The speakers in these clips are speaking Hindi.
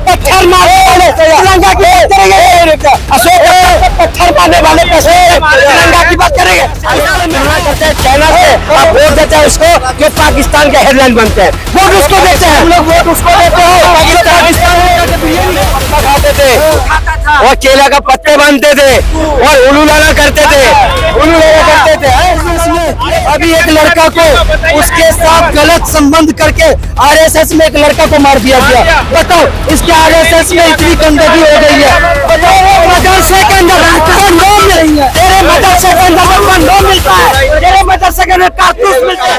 पत्थर मारने वाले तिरंगा की बात करेंगे, अशोक पत्थर मारने वाले कैसे तिरंगा की बात करेंगे। करते हैं चाइना से, आप वोट देते हैं उसको जो पाकिस्तान के हेडलाइन बनते हैं, वोट उसको देते हैं, हम लोग वोट उसको देते हैं। पाकिस्तान खाते थे और केला का पत्ते बांधते थे और उलू लाना करते थे, उलू लाना करते थे। अभी एक लड़का को उसके साथ गलत संबंध करके आरएसएस में एक लड़का को मार दिया गया। बताओ इसके आरएसएस में इतनी गंदगी हो गई है। बताओ मदरसे के अंदर कंडोम नहीं है, तेरे मदरसे के अंदर कंडोम मिलता है, तेरे मदरसे के अंदर कारतूस मिलता है,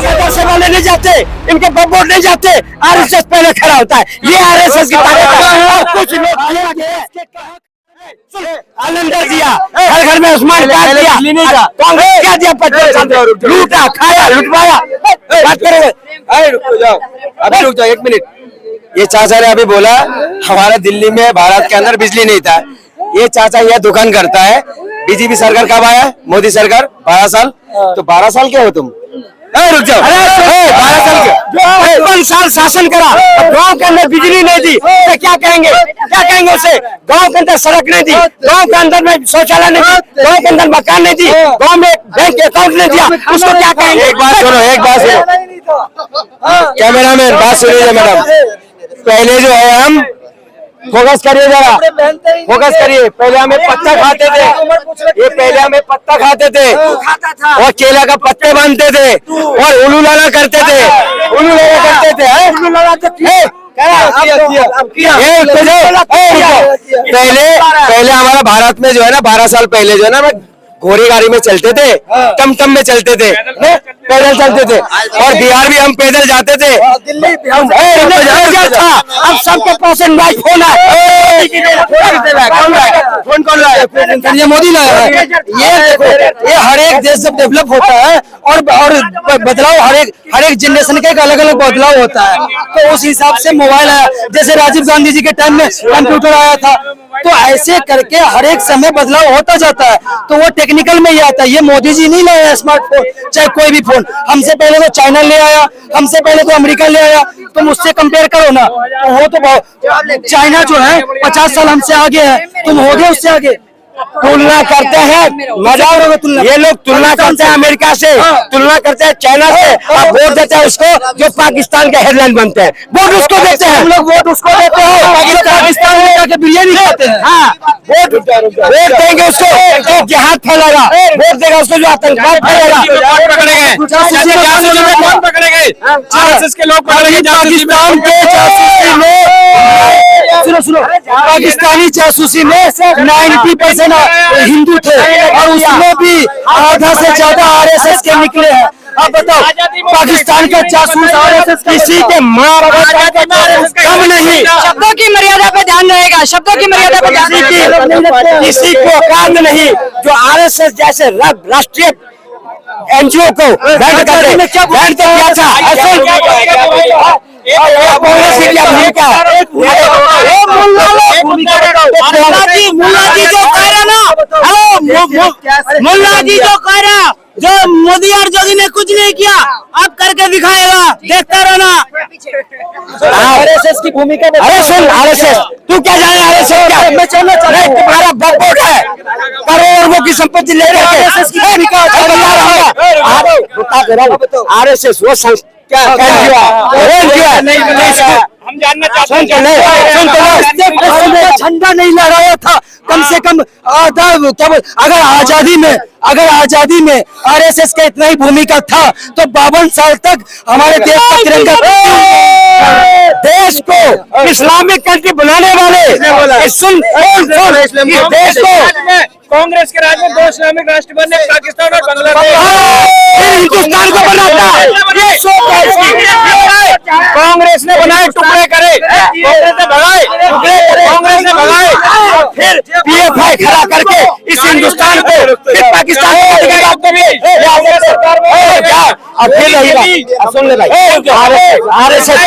मदरसे वाले नहीं जाते, इनके बब्बो नहीं जाते, आरएसएस पहले खड़ा होता है। ये आरएसएस की तारीफ है। कुछ लोग आनंदर दिया, हर घर में उस्मान कार्ड दिया, कांग्रेस क्या दिया, पच्चीस लूटा खाया लुटवाया। बात करेंगे, अभी रुक जाओ 1 मिनट। ये चाचा ने अभी बोला हमारा दिल्ली में भारत के अंदर बिजली नहीं था। ये चाचा यह दुकान करता है। बीजेपी सरकार कब आया? मोदी सरकार 12 साल। तो 12 साल के हो तुम? रुक जाओ, 12 साल के 55 साल शासन करा, गांव के अंदर बिजली नहीं दी तो क्या कहेंगे? क्या कहेंगे उसे? गांव के अंदर सड़क नहीं दी, गांव के अंदर में शौचालय नहीं दी, गांव के अंदर मकान नहीं दी, गांव में बैंक अकाउंट नहीं दिया, उसको क्या कहेंगे? एक बात सुनो, एक बात सुनो, कैमरामैन बात सुनिए मैडम। पहले जो है हम फोकस करिए जरा, फोकस करिए। पहले हमें पत्ता खाते थे, ये पहले हमें पत्ता खाते थे और केला का पत्ते बांधते थे और उलू लाना करते थे, उलू लाना करते थे। पहले हमारा भारत में जो है ना 12 साल पहले जो है ना घोड़ी गाड़ी में चलते थे, टमटम में चलते थे, पैदल चलते थे और बिहार भी हम पैदल जाते थे। अब सबके पास एंड्रॉइड फोन है। फोन कौन लाया? ये मोदी लाया है। ये देखो, ये हर एक देश जब डेवलप होता है और बदलाव हर एक जनरेशन का एक अलग अलग बदलाव होता है, तो उस हिसाब से मोबाइल आया। जैसे राजीव गांधी जी के टाइम में कंप्यूटर आया था, तो ऐसे करके हर एक समय बदलाव होता जाता है। तो वो टेक्निकल में ही आता है। ये मोदी जी नहीं लाया स्मार्टफोन, चाहे कोई भी फोन। हमसे पहले तो चाइना ले आया, हमसे पहले तो अमेरिका ले आया। तुम उससे कंपेयर करो ना, तो वो तो चाइना जो है 50 साल हमसे आगे है, तुम हो गए उससे आगे। तुलना करते हैं, मजा होगा तुलना। ये लोग तुलना करते हैं अमेरिका से, तुलना करते हैं चाइना से, आप वोट देते हैं उसको जो पाकिस्तान के हेडलाइन बनते हैं, वोट उसको देते हैं, हम लोग वोट उसको देते हैं। पाकिस्तान में जाके बिरयानी खाते हैं। हाँ, वोट देंगे उसको जो जिहाद फैलेगा, वोट देगा उसको जो आतंकवाद फैलेगा। कौन पकड़ेंगे? आरएसएस के लोग पकड़ेंगे। पाकिस्तान के जासूसी में, सुनो, पाकिस्तानी जासूसी में 90% हिंदू थे और उसमें भी आधा से ज्यादा आरएसएस के निकले हैं। अब बताओ, पाकिस्तान का जासूस आरएसएस किसी के माँ कम नहीं। शब्दों की मर्यादा पे ध्यान रहेगा, शब्दों की मर्यादा पे ध्यान। किसी को औकात नहीं जो आरएसएस जैसे राष्ट्रीय एनजीओ को बैंड किया था। मुल्ला जी जो कह रहा, जो मोदी और योगी ने कुछ नहीं किया, अब करके दिखाएगा, देखता रहना। आरएसएस की भूमिका। अरे सुन, आरएसएस तू क्या जाने? आरएसएस क्या मैं चलना चाह रहा हूँ, तुम्हारा बकबोट है, करोड़ों की संपत्ति ले रहे हैं। आरएसएस की भूमिका आरएसएस वो क्या हम जानना चाहते हैं। झंडा नहीं लहराया था कम से कम आधा। अगर आजादी में आरएसएस का इतना ही भूमिका था तो 52 साल तक हमारे देश का तिरंगा, देश को इस्लामिक कंट्री बनाने वाले सुन देश को कांग्रेस के राज में 2 इस्लामिक राष्ट्र बने, पाकिस्तान और बांग्लादेश। हिंदुस्तान को बनाता कांग्रेस ने बनाए टुकड़े करे, कांग्रेस ने भगाए टुकड़े करे, कांग्रेस ने भगाए, फिर पीएफआई खड़ा करके इस हिंदुस्तान को फिर पाकिस्तान सुन ले भाई। आरएसएस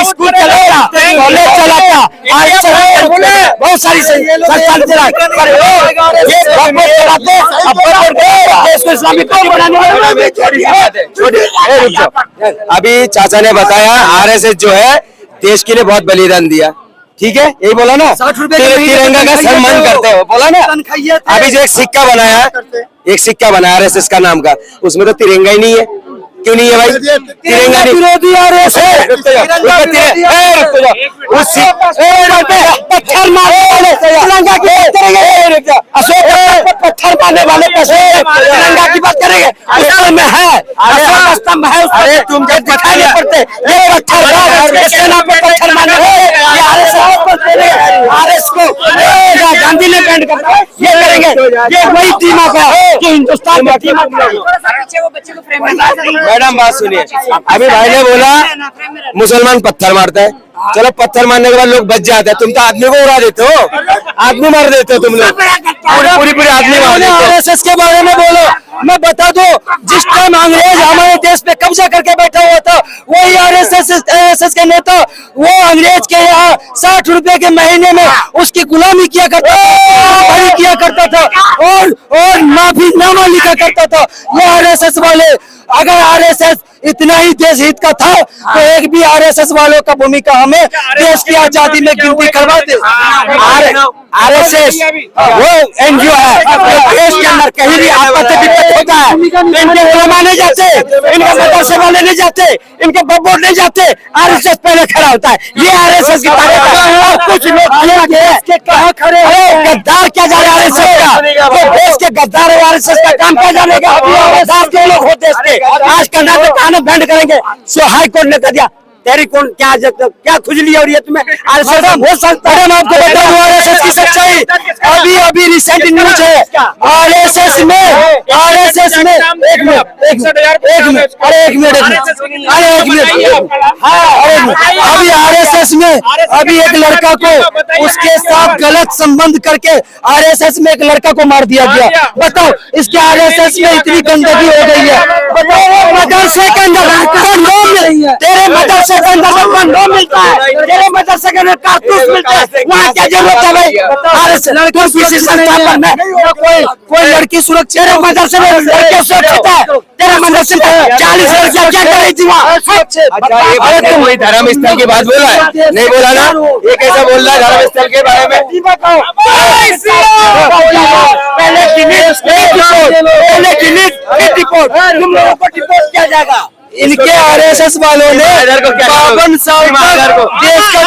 स्कूल चलाता, कॉलेज चलाता, बहुत सारी संस्थान चला, पर ये भगवत चलाते अब देश को इस्लामिक कौम बनाने वाले। अभी चाचा ने बताया आरएसएस जो है देश के लिए बहुत बलिदान दिया, ठीक है, यही बोला ना, 60 रुपए के तिरंगा का सम्मान करते हो, बोला ना। अभी जो एक सिक्का बनाया, एक सिक्का बनाया आरएसएस का नाम का, उसमें तो तिरंगा ही नहीं है, क्यों नहीं है भाई? तिरंगा विरोधी आरएसएस, पत्थर मारने वाले तिरंगा की बात करेंगे, अशोक पत्थर मारने वाले तिरंगा की बात करेंगे, असल में है अशोक स्तंभ है, अरे तुम जब दिखाई नहीं पड़ते, ये पत्थर सेना पे पत्थर मारने वाले आरएस को गांधी ने बैंड करता है, ये करेंगे, ये वही दिमाग है जो हिंदुस्तान में दिमाग है। मैडम बात सुनिए, अभी भाई ने बोला मुसलमान पत्थर मारता है, चलो पत्थर मारने के बाद लोग बच जाते हैं, तुम तो आदमी को उड़ा देते हो, आदमी मार देते हो तुम लोग, पूरी आदमी मार देते हो। आरएसएस के बारे में बोलो, मैं बता दो, जिस टाइम अंग्रेज हमारे देश पे कब्जा करके बैठा हुआ था, वही आरएसएस के नेता वो अंग्रेज के यहाँ 60 रुपए के महीने में उसकी गुलामी किया करता था, किया करता था और माफीनामा लिखा करता था। ये आरएसएस वाले, अगर आरएसएस इतना ही देश हित का था तो एक भी आरएसएस वालों का भूमिका हमें देश की आजादी में गिनती करवाते। आरएसएस वो एनजीओ है, देश के अंदर कहीं भी आपत्ति विपत्ति होता है, इनके उलमा नहीं जाते, इनके मदरसे वाले नहीं जाते, इनके बब्बों नहीं जाते, आरएसएस पहले खड़ा होता है। ये आरएसएस की तारीफ है। कुछ लोग कहाँ खड़े हैं, गद्दार क्या जाने आरएसएस का, वो देश के गद्दार है, आरएसएस का काम क्या जानेगा, गद्दार जो लोग होते इसके आज कर्नाटक आने बैंड करेंगे, सो हाई कोर्ट ने कह दिया तेरी कौन क्या खुजली है और ये तुम्हें आरएसएस हो सकता है। मैं आपको बता दूं आरएसएस की सच्चाई, अभी रिसेंट न्यूज है, आरएसएस में एक मिनट अभी आरएसएस में अभी एक लड़का को उसके साथ गलत संबंध करके आरएसएस में एक लड़का को मार दिया गया। बताओ, इसके आरएसएस में इतनी गंदगी हो गई है। बताओ, मदरसे के अंदर तेरे मदरसे के अंदर कंडोम मिलता है, तेरे मदरसे के अंदर कारतूस मिलता है, वहाँ क्या जरूरत है भाई? लड़कियों किसी संस्थान में कोई लड़की सुरक्षित, तेरे मदरसे में लड़कियां सुरक्षित है, तेरे मदरसे में 40 लड़कियां क्या कर रही थी वहाँ? अरे तुम वही धर्म स्थल की बात बोला है, नहीं बोला ना? ये कैसा बोल रहा है धर्म स्थल के बारे में? पहले रिपोर्ट तुम लोगों को डिपोर्ट किया जाएगा। इनके आरएसएस वालों ने 52 साल तक देश का